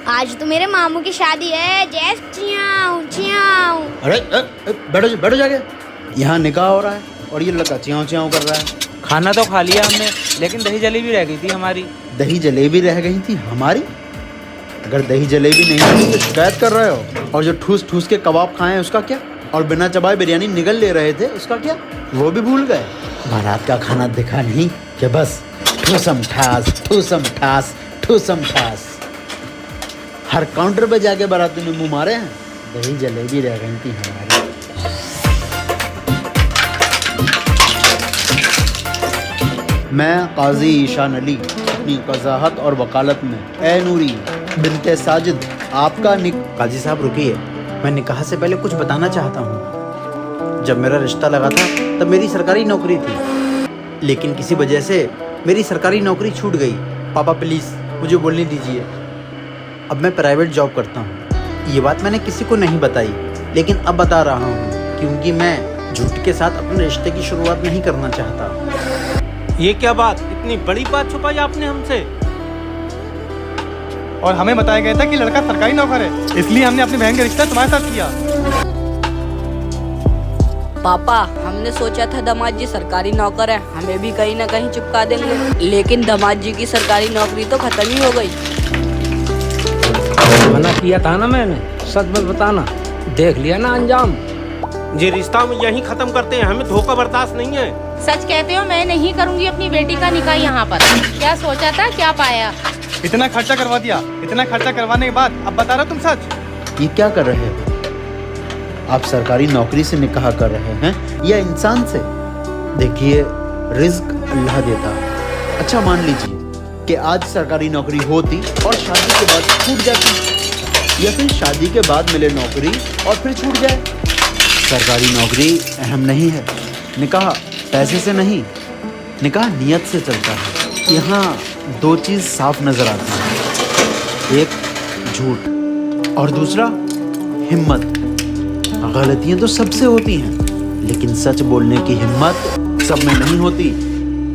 आज तो मेरे मामू की शादी है। जैस चियाऊ चियाऊ। अरे बैठो जाके। यहाँ निकाह हो रहा है और ये लड़का चियाऊ चियाऊ कर रहा है। खाना तो खा लिया हमने, लेकिन दही जलेबी रह गई थी हमारी। दही जलेबी रह गई थी हमारी? अगर दही जलेबी नहीं थी तो शिकायत कर रहे हो। और जो ठूस ठूस के कबाब खाए हैं उसका क्या? और बिना चबाए बिरयानी निगल ले रहे थे उसका क्या? वो भी भूल गए? बारात का खाना दिखा नहीं कि बस ठूसम ठास ठूसम ठास ठूसम ठास। हर काउंटर पे जाके बाराती में मुंह मारे हैं। दही जलेबी रह गई थी हमारी। मैं काजी ईशान अली अपनी वजाहत और वकालत में ए नूरी बिनते साजिद आपका काजी साहब रुकिए, मैं निकाह से पहले कुछ बताना चाहता हूँ। जब मेरा रिश्ता लगा था तब मेरी सरकारी नौकरी थी, लेकिन किसी वजह से मेरी सरकारी नौकरी छूट गई। पापा प्लीज़ मुझे बोलने दीजिए। अब मैं प्राइवेट जॉब करता हूँ। ये बात मैंने किसी को नहीं बताई, लेकिन अब बता रहा हूँ क्योंकि मैं झूठ के साथ अपने रिश्ते की शुरुआत नहीं करना चाहता। ये क्या बात, इतनी बड़ी बात छुपाई आपने हमसे? और हमें बताया गया था कि लड़का सरकारी नौकर है, इसलिए हमने अपनी बहन का रिश्ता तुम्हारे साथ किया। पापा, हमने सोचा था दामाद जी सरकारी नौकर है, हमें भी कहीं ना कहीं चिपका देंगे, लेकिन दामाद जी की सरकारी नौकरी तो खत्म ही हो गई। मना किया था ना मैंने, सच मत बताना। देख लिया ना अंजाम। ये रिश्ता हम यहीं खत्म करते हैं, हमें धोखा बर्दाश्त नहीं है। सच कहते हो? मैं नहीं करूंगी अपनी बेटी का निकाह यहाँ पर। क्या सोचा था, क्या पाया? इतना खर्चा करवा दिया, इतना खर्चा करवाने के बाद अब बता रहे हो तुम सच? ये क्या कर रहे हो आप? सरकारी नौकरी से निकाह कर रहे हैं या इंसान से? देखिए, रिज्क अल्लाह देता। अच्छा मान लीजिए कि आज सरकारी नौकरी होती और शादी के बाद छूट जाती, या फिर शादी के बाद मिले नौकरी और फिर छूट जाए। सरकारी नौकरी अहम नहीं है, निकाह पैसे से नहीं, निकाह नियत से चलता है। यहाँ दो चीज़ साफ नजर आती है, एक झूठ और दूसरा हिम्मत। गलतियां तो सबसे होती हैं, लेकिन सच बोलने की हिम्मत सब में नहीं होती।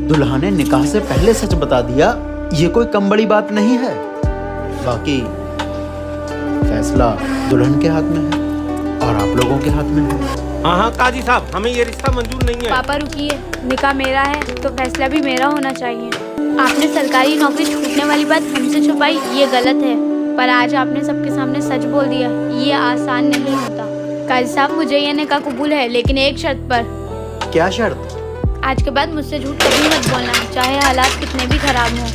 दुल्हा ने निकाह से पहले सच बता दिया, ये कोई कम बड़ी बात नहीं है। बाकी फैसला दुल्हन के हाथ में है और आप लोगों के हाथ में है। हाँ काजी साहब, हमें ये रिश्ता मंजूर नहीं है। पापा रुकिए, निकाह मेरा है तो फैसला भी मेरा होना चाहिए। आपने सरकारी नौकरी छूटने वाली बात हमसे छुपाई, ये गलत है, पर आज आपने सबके सामने सच बोल दिया, ये आसान नहीं होता। काजी साहब, मुझे ये निकाह कबूल है, लेकिन एक शर्त पर। क्या शर्त? आज के बाद मुझसे झूठ कभी मत बोलना, चाहे हालात कितने भी खराब हों।